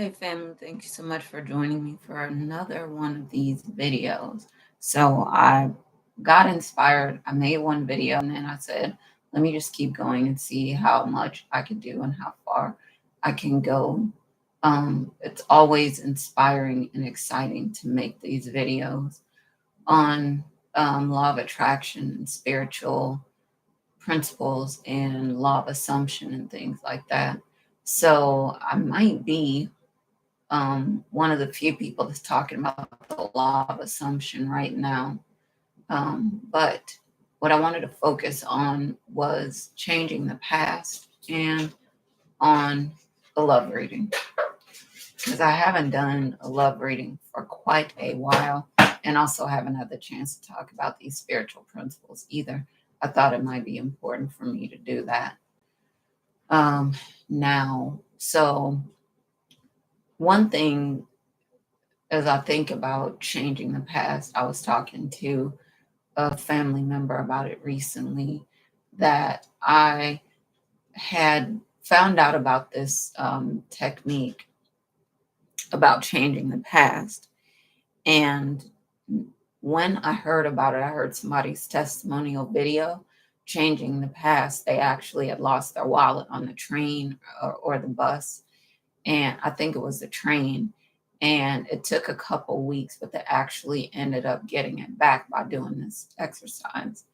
Hey family, thank you so much for joining me for another one of these videos. So I got inspired. I made one video and then I said, let me just keep going and see how much I can do and how far I can go. It's always inspiring and exciting to make these videos on law of attraction and spiritual principles and law of assumption and things like that. So I might be one of the few people that's talking about the law of assumption right now. But what I wanted to focus on was changing the past and on a love reading, because I haven't done a love reading for quite a while and also haven't had the chance to talk about these spiritual principles either. I thought it might be important for me to do that now. So one thing, as I think about changing the past, I was talking to a family member about it recently, that I had found out about this technique about changing the past. And when I heard about it, I heard somebody's testimonial video changing the past. They actually had lost their wallet on the train or the bus. And I think it was the train. And it took a couple weeks, but they actually ended up getting it back by doing this exercise.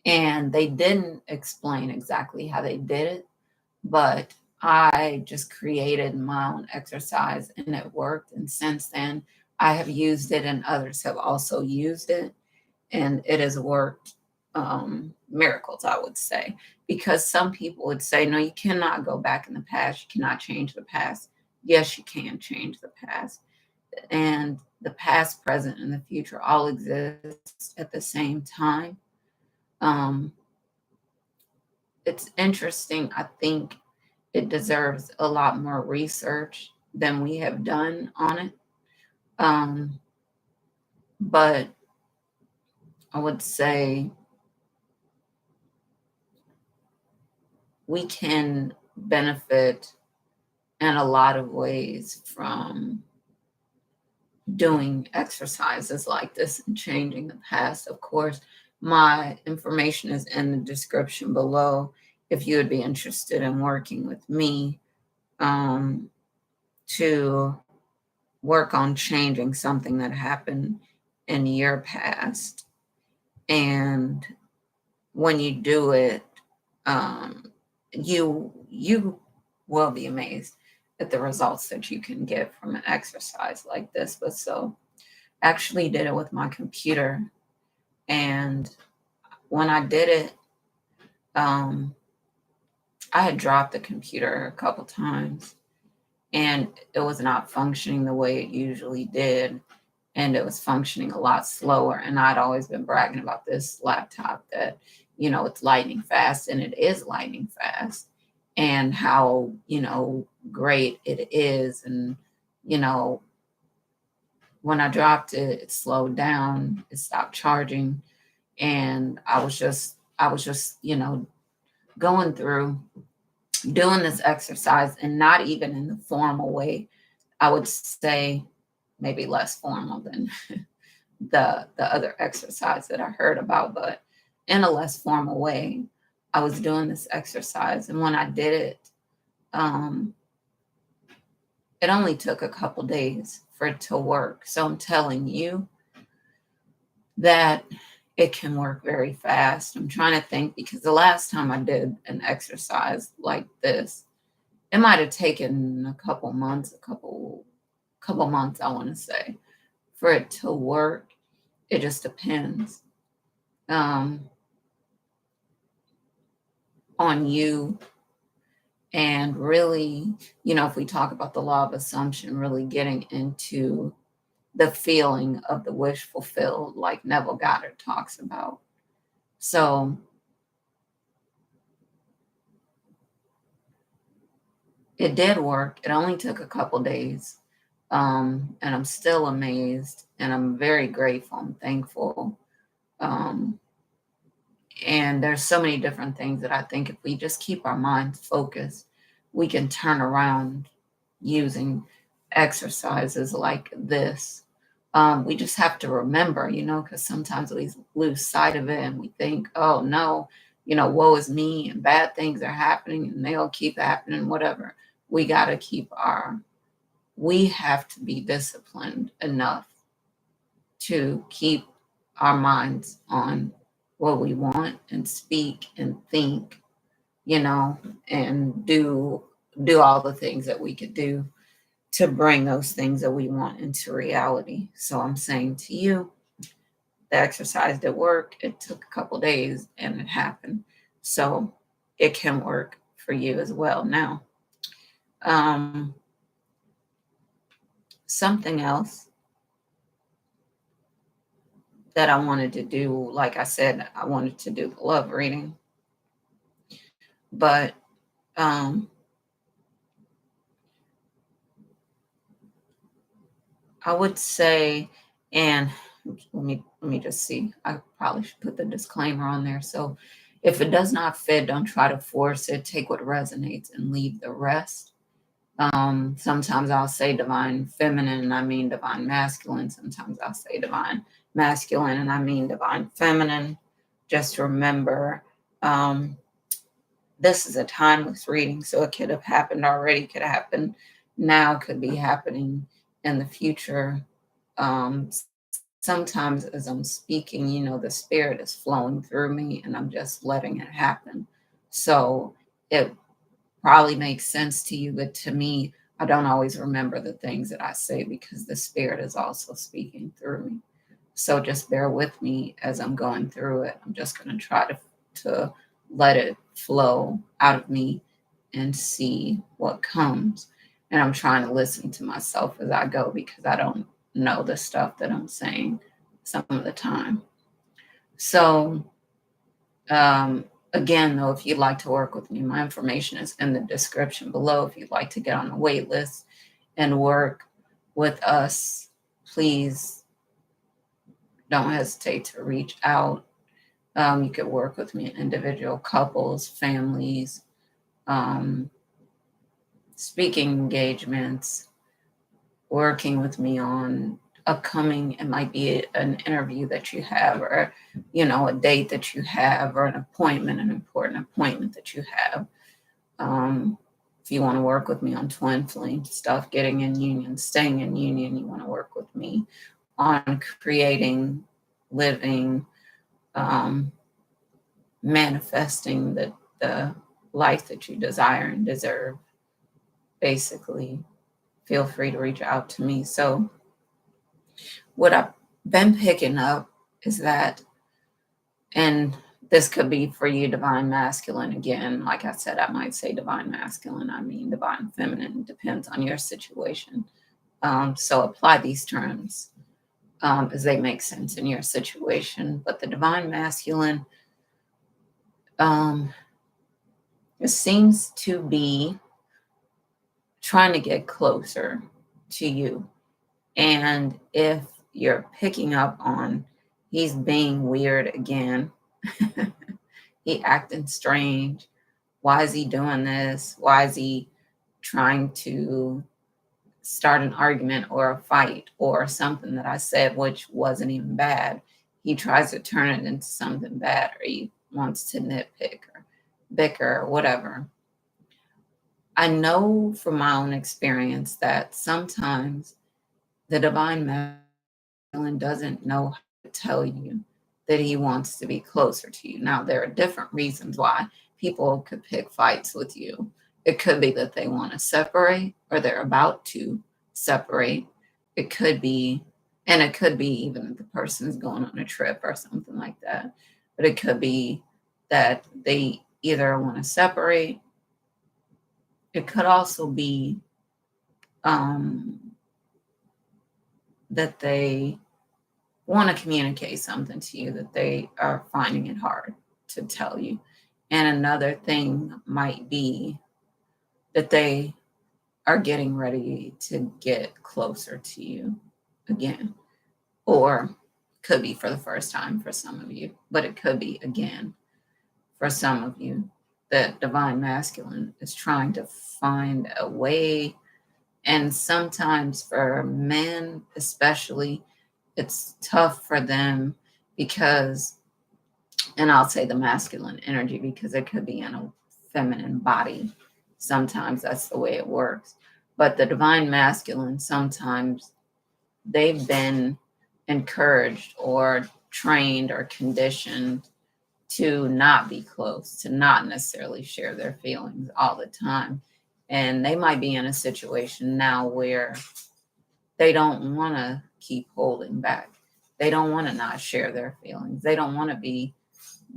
And they didn't explain exactly how they did it, but I just created my own exercise and it worked. And since then, I have used it and others have also used it. And it has worked miracles, I would say, because some people would say, no, you cannot go back in the past. You cannot change the past. Yes, you can change the past. And the past, present, and the future all exist at the same time. It's interesting. I think it deserves a lot more research than we have done on it. But I would say we can benefit in a lot of ways from doing exercises like this and changing the past. Of course, my information is in the description below if you would be interested in working with me to work on changing something that happened in your past. And when you do it, you will be amazed at the results that you can get from an exercise like this. But so actually did it with my computer, and when I did it, I had dropped the computer a couple times and it was not functioning the way it usually did, and it was functioning a lot slower. And I'd always been bragging about this laptop that, it's lightning fast, and it is lightning fast, and how, great it is. And, when I dropped it, it slowed down, it stopped charging. And I was just, going through doing this exercise, and not even in the formal way. I would say maybe less formal than the other exercise that I heard about, but in a less formal way, I was doing this exercise. And when I did it, it only took a couple days for it to work. So I'm telling you that it can work very fast. I'm trying to think, because the last time I did an exercise like this, it might have taken a couple months, I want to say, for it to work. It just depends on you. And really, if we talk about the law of assumption, really getting into the feeling of the wish fulfilled, like Neville Goddard talks about. So it did work. It only took a couple days. And I'm still amazed, and I'm very grateful and thankful. And there's so many different things that I think if we just keep our minds focused, we can turn around using exercises like this. We just have to remember, because sometimes we lose sight of it and we think, oh no, woe is me and bad things are happening and they'll keep happening, whatever. We have to be disciplined enough to keep our minds on what we want and speak and think, and do all the things that we could do to bring those things that we want into reality. So I'm saying to you, the exercise did work. It took a couple days and it happened. So it can work for you as well. Now, something else that I wanted to do, like I said, I wanted to do the love reading, but I would say, and let me just see. I probably should put the disclaimer on there. So if it does not fit, don't try to force it. Take what resonates and leave the rest. Sometimes I'll say divine feminine and I mean divine masculine. Sometimes I'll say divine masculine and I mean divine feminine. Just remember, this is a timeless reading, so it could have happened already, could happen now, could be happening in the future. Sometimes as I'm speaking, the spirit is flowing through me and I'm just letting it happen. So it probably makes sense to you, but to me, I don't always remember the things that I say because the spirit is also speaking through me. So just bear with me as I'm going through it. I'm just going to try to let it flow out of me and see what comes. And I'm trying to listen to myself as I go because I don't know the stuff that I'm saying some of the time. So, again, though, if you'd like to work with me, my information is in the description below. If you'd like to get on the wait list and work with us, please don't hesitate to reach out. You could work with me in individual couples, families, speaking engagements, working with me on upcoming, it might be an interview that you have or, a date that you have or an important appointment that you have. If you want to work with me on twin flame stuff, getting in union, staying in union, you want to work with me on creating, living, manifesting the life that you desire and deserve, basically, feel free to reach out to me. So what I've been picking up is that, and this could be for you, divine masculine. Again, like I said, I might say divine masculine. I mean divine feminine. Depends on your situation. So apply these terms as they make sense in your situation. But the divine masculine, it seems to be trying to get closer to you. And if you're picking up on he's being weird again, he acting strange, why is he doing this? Why is he trying to start an argument or a fight or something that I said which wasn't even bad? He tries to turn it into something bad, or he wants to nitpick or bicker or whatever. I know from my own experience that sometimes the divine masculine doesn't know how to tell you that he wants to be closer to you. Now, there are different reasons why people could pick fights with you. It could be that they want to separate or they're about to separate. It could be, and it could be even that the person is going on a trip or something like that. But it could be that they either want to separate. It could also be that they want to communicate something to you that they are finding it hard to tell you. And another thing might be that they are getting ready to get closer to you again, or could be for the first time for some of you, but it could be again for some of you that divine masculine is trying to find a way And sometimes for men, especially, it's tough for them because, and I'll say the masculine energy because it could be in a feminine body. Sometimes that's the way it works. But the divine masculine, sometimes they've been encouraged or trained or conditioned to not be close, to not necessarily share their feelings all the time. And they might be in a situation now where they don't want to keep holding back. They don't want to not share their feelings. They don't want to be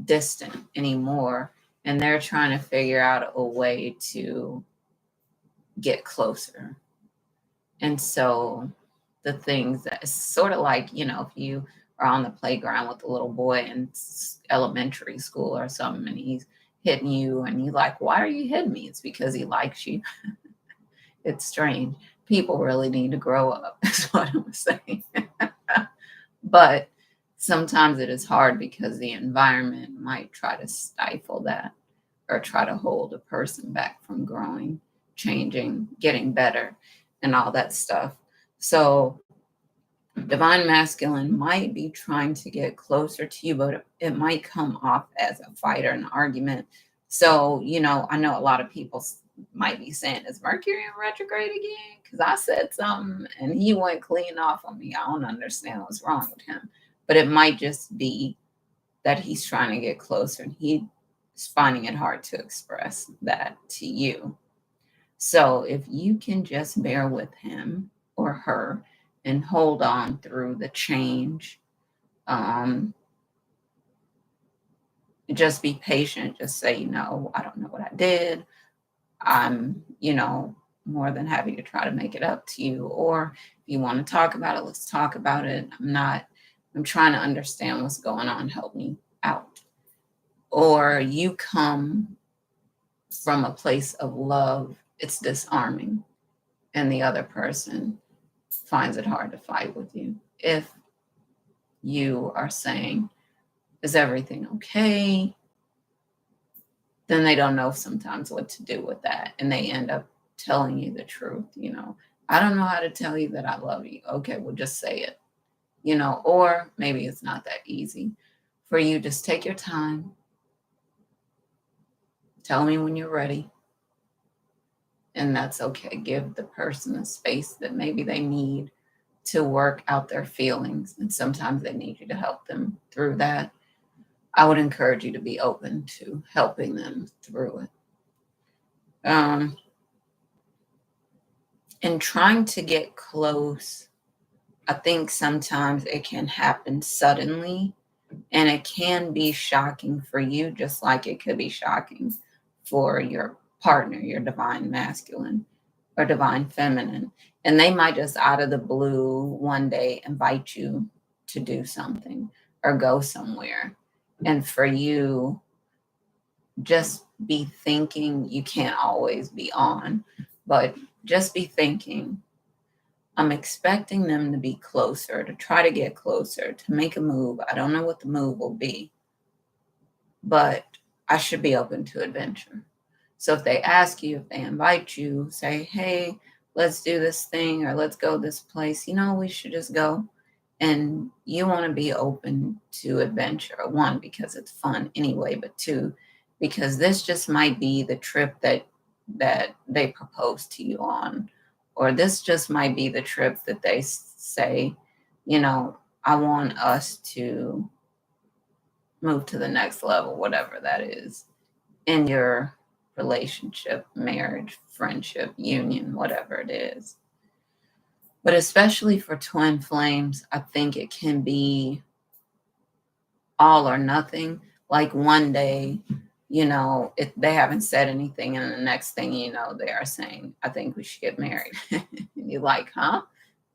distant anymore. And they're trying to figure out a way to get closer. And so the things that it's sort of like, if you are on the playground with a little boy in elementary school or something, and he's hitting you and you're like, why are you hitting me? It's because he likes you. It's strange. People really need to grow up, is what I'm saying. But sometimes it is hard because the environment might try to stifle that or try to hold a person back from growing, changing, getting better, and all that stuff. So divine masculine might be trying to get closer to you, but it might come off as a fight or an argument. So, I know a lot of people might be saying, is Mercury in retrograde again? Because I said something and he went clean off on me. I don't understand what's wrong with him. But it might just be that he's trying to get closer and he's finding it hard to express that to you. So if you can just bear with him or her and hold on through the change, just be patient. Just say, I don't know what I did. I'm, more than happy to try to make it up to you. Or if you want to talk about it, let's talk about it. I'm trying to understand what's going on. Help me out. Or you come from a place of love, it's disarming, and the other person finds it hard to fight with you. If you are saying, is everything okay? Then they don't know sometimes what to do with that. And they end up telling you the truth. I don't know how to tell you that I love you. Okay, well, just say it, or maybe it's not that easy for you. Just take your time. Tell me when you're ready. And that's okay. Give the person the space that maybe they need to work out their feelings. And sometimes they need you to help them through that. I would encourage you to be open to helping them through it. And trying to get close, I think sometimes it can happen suddenly, and it can be shocking for you, just like it could be shocking for your partner, your divine masculine or divine feminine. And they might just out of the blue one day invite you to do something or go somewhere. And for you, just be thinking, you can't always be on, but just be thinking, I'm expecting them to be closer, to try to get closer, to make a move. I don't know what the move will be, but I should be open to adventure. So if they ask you, if they invite you, say, hey, let's do this thing or let's go this place, we should just go. And you want to be open to adventure. One, because it's fun anyway, but two, because this just might be the trip that they propose to you on. Or this just might be the trip that they say, I want us to move to the next level, whatever that is, in your relationship, marriage, friendship, union, whatever it is. But especially for twin flames, I think it can be all or nothing. Like one day, if they haven't said anything, and the next thing you know, they are saying, I think we should get married. And you're like, huh?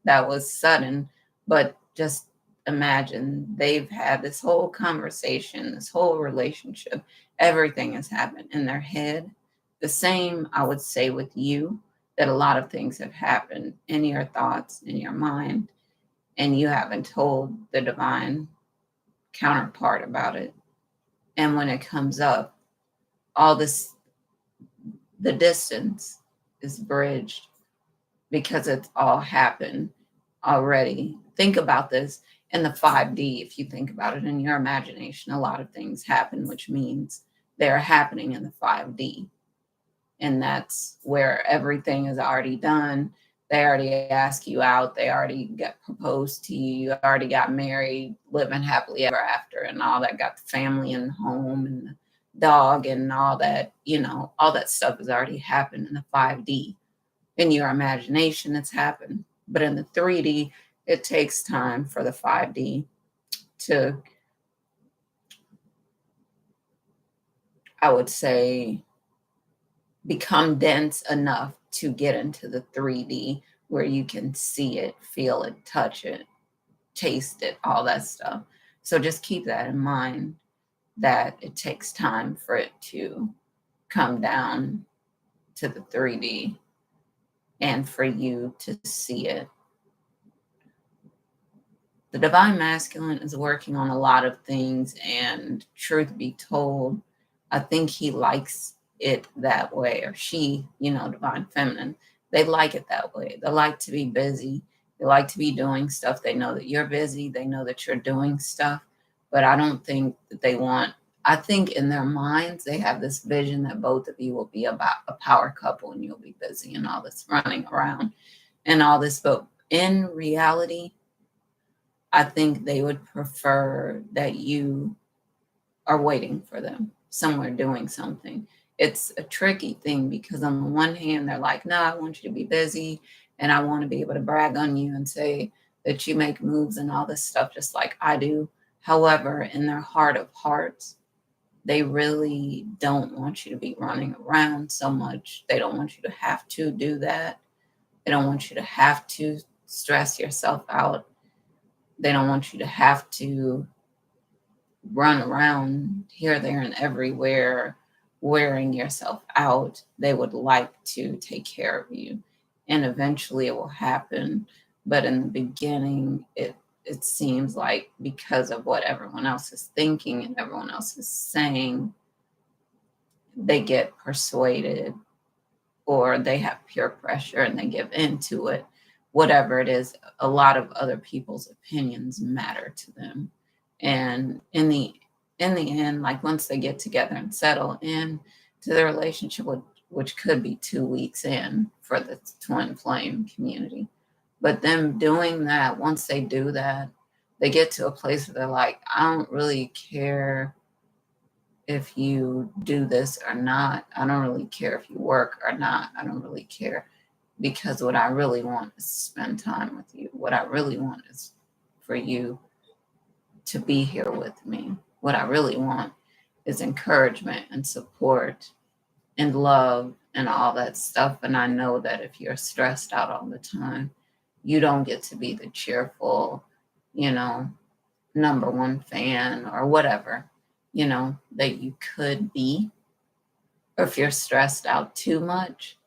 That was sudden. But just imagine they've had this whole conversation, this whole relationship. Everything has happened in their head. The same, I would say, with you, that a lot of things have happened in your thoughts, in your mind, and you haven't told the divine counterpart about it. And when it comes up, all this, the distance is bridged because it's all happened already. Think about this in the 5D. If you think about it in your imagination, a lot of things happen, which means they're happening in the 5D. And that's where everything is already done. They already ask you out. They already got proposed to you. You already got married, living happily ever after, and all that. Got the family and home and the dog and all that. All that stuff has already happened in the 5D. In your imagination, it's happened. But in the 3D, it takes time for the 5D to, I would say, become dense enough to get into the 3D where you can see it, feel it, touch it, taste it, all that stuff. So just keep that in mind, that it takes time for it to come down to the 3D and for you to see it. The divine masculine is working on a lot of things, and truth be told, I think he likes it that way, or she, divine feminine, they like it that way. They like to be busy. They like to be doing stuff. They know that you're busy. They know that you're doing stuff, but I don't think that I think in their minds, they have this vision that both of you will be about a power couple and you'll be busy and all this running around and all this. But in reality, I think they would prefer that you are waiting for them somewhere doing something. It's a tricky thing because on the one hand, they're like, no, I want you to be busy and I want to be able to brag on you and say that you make moves and all this stuff just like I do. However, in their heart of hearts, they really don't want you to be running around so much. They don't want you to have to do that. They don't want you to have to stress yourself out. They don't want you to have to run around here, there, and everywhere, wearing yourself out. They would like to take care of you. And eventually it will happen. But in the beginning, it seems like because of what everyone else is thinking and everyone else is saying, they get persuaded or they have peer pressure and they give into it. Whatever it is, a lot of other people's opinions matter to them. And in the end, like once they get together and settle in to the relationship, which could be 2 weeks in for the twin flame community, but them doing that, once they do that, they get to a place where they're like, I don't really care if you do this or not. I don't really care if you work or not. I don't really care, because what I really want is to spend time with you. What I really want is for you to be here with me. What I really want is encouragement and support and love and all that stuff. And I know that if you're stressed out all the time, you don't get to be the cheerful, number one fan or whatever, that you could be. Or if you're stressed out too much,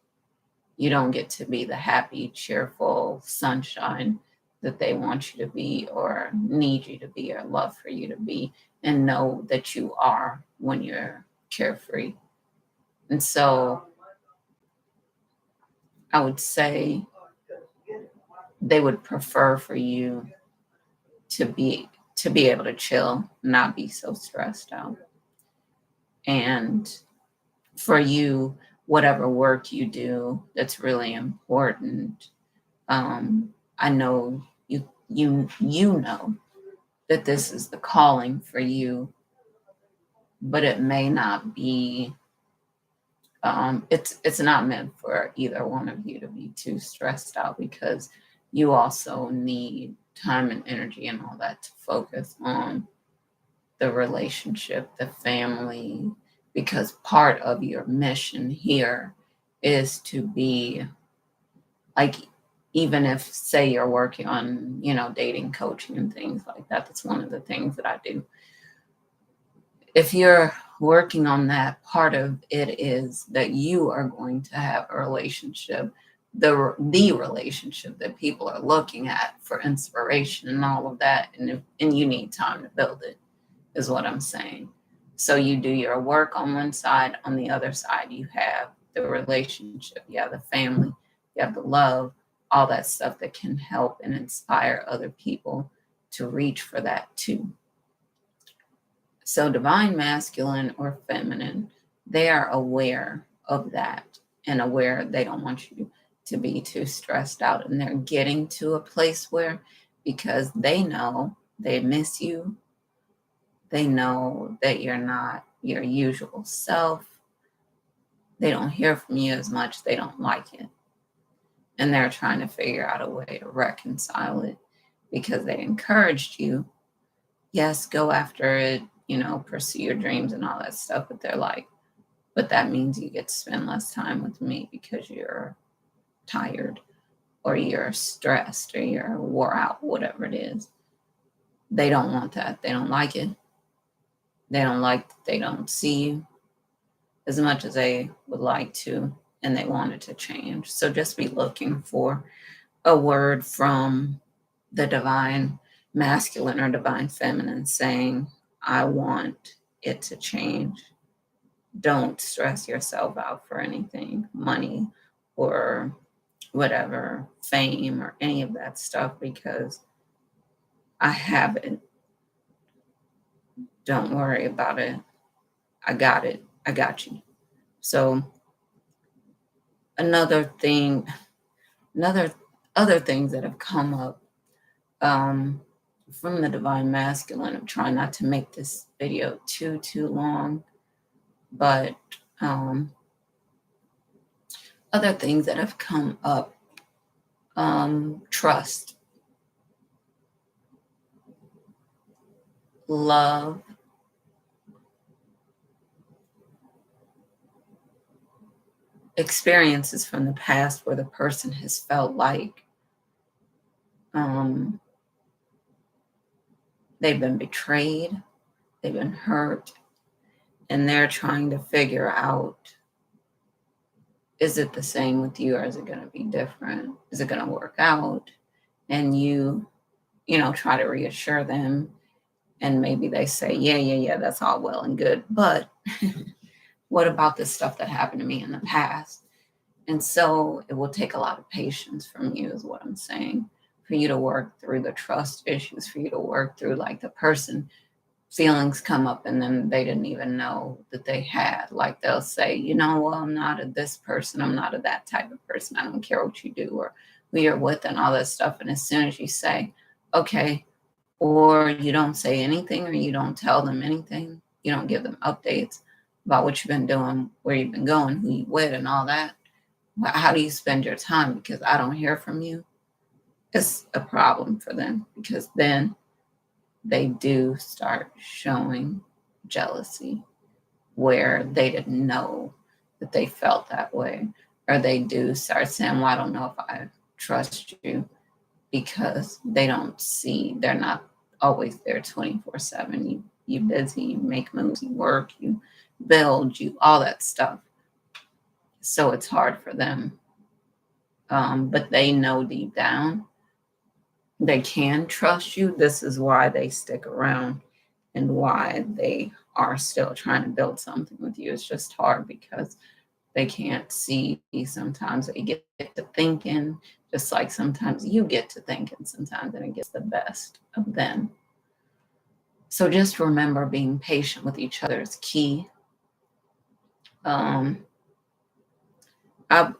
you don't get to be the happy, cheerful sunshine that they want you to be or need you to be or love for you to be, and know that you are when you're carefree. And so I would say they would prefer for you to be able to chill, not be so stressed out. And for you, whatever work you do that's really important, I know you know that this is the calling for you, but it may not be. It's not meant for either one of you to be too stressed out, because you also need time and energy and all that to focus on the relationship, the family, because part of your mission here is to be like, even if say you're working on, dating coaching and things like that, that's one of the things that I do. If you're working on that, part of it is that you are going to have a relationship, the relationship that people are looking at for inspiration and all of that. And you need time to build it, is what I'm saying. So you do your work on one side, on the other side, you have the relationship, you have the family, you have the love, all that stuff that can help and inspire other people to reach for that too. So divine masculine or feminine, they are aware of that and aware they don't want you to be too stressed out. And they're getting to a place where, because they know they miss you, they know that you're not your usual self, they don't hear from you as much, they don't like it. And they're trying to figure out a way to reconcile it, because they encouraged you. Yes, go after it, pursue your dreams and all that stuff. But they're like, but that means you get to spend less time with me because you're tired or you're stressed or you're wore out, whatever it is. They don't want that. They don't like it. They don't like that they don't see you as much as they would like to, and they want it to change. So just be looking for a word from the divine masculine or divine feminine saying, I want it to change. Don't stress yourself out for anything, money or whatever, fame or any of that stuff, because I have it. Don't worry about it. I got it. I got you. So other things that have come up from the divine masculine. I'm trying not to make this video too long, but other things that have come up, trust, love, experiences from the past where the person has felt like they've been betrayed, they've been hurt, and they're trying to figure out, is it the same with you, or is it going to be different? Is it going to work out? And you try to reassure them, and maybe they say, yeah, that's all well and good, but what about this stuff that happened to me in the past? And so it will take a lot of patience from you, is what I'm saying, for you to work through the trust issues, for you to work through, like, the person feelings come up and then they didn't even know that they had. Like, they'll say, well, I'm not a this person, I'm not a that type of person, I don't care what you do or who you're with and all that stuff. And as soon as you say, okay, or you don't say anything, or you don't tell them anything, you don't give them updates about what you've been doing, where you've been going, who you with and all that, how do you spend your time? Because I don't hear from you. It's a problem for them, because then they do start showing jealousy where they didn't know that they felt that way. Or they do start saying, well, I don't know if I trust you, because they don't see, they're not always there 24/7. You busy, you make moves, you work, you build, you all that stuff. So it's hard for them. But they know deep down they can trust you. This is why they stick around and why they are still trying to build something with you. It's just hard because they can't see. Sometimes they get to thinking, just like sometimes you get to thinking sometimes, and it gets the best of them. So just remember, being patient with each other is key. I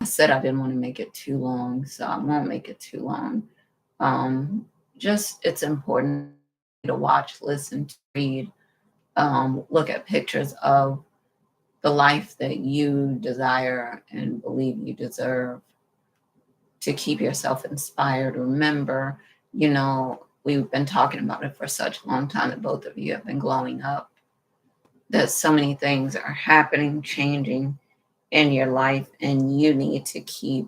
said I didn't want to make it too long, so I won't make it too long. Just, it's important to watch, listen, to read, look at pictures of the life that you desire and believe you deserve, to keep yourself inspired. Remember, we've been talking about it for such a long time, that both of you have been glowing up, that so many things are happening, changing in your life, and you need to keep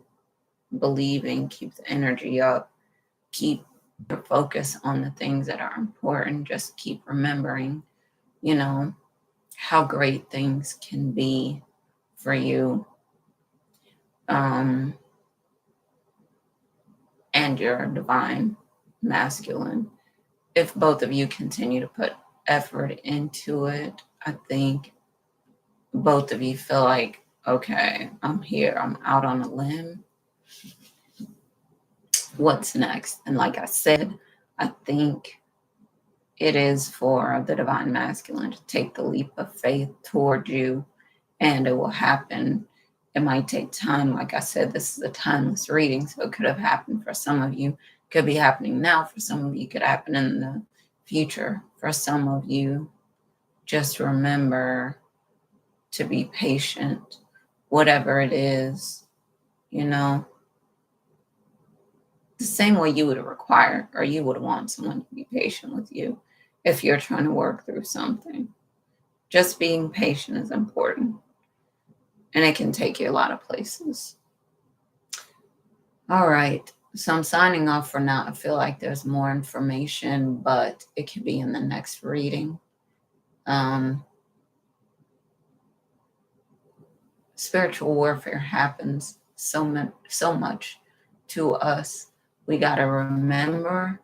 believing, keep the energy up, keep your focus on the things that are important. Just keep remembering, how great things can be for you, and your divine masculine. If both of you continue to put effort into it, I think both of you feel like, okay, I'm here, I'm out on a limb. what's next. And like I said, I think it is for the divine masculine to take the leap of faith toward you, and it will happen. It might take time. Like I said, this is a timeless reading, so it could have happened for some of you, could be happening now for some of you, could happen in the future for some of you. Just remember to be patient, whatever it is, the same way you would require, or you would want someone to be patient with you if you're trying to work through something. Just being patient is important, and it can take you a lot of places. All right, so I'm signing off for now. I feel like there's more information, but it could be in the next reading. Spiritual warfare happens so much to us. We got to remember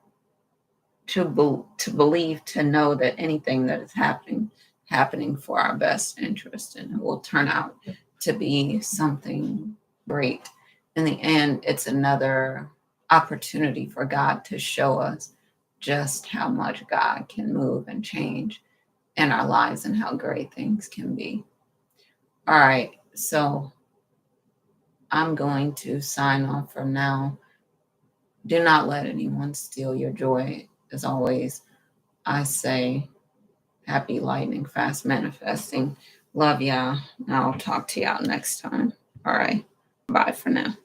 to believe, to know that anything that is happening for our best interest, and it will turn out to be something great. In the end, it's another opportunity for God to show us just how much God can move and change in our lives and how great things can be. All right, so I'm going to sign off from now. Do not let anyone steal your joy. As always, I say happy lightning fast manifesting. Love y'all. I'll talk to y'all next time. All right. Bye for now.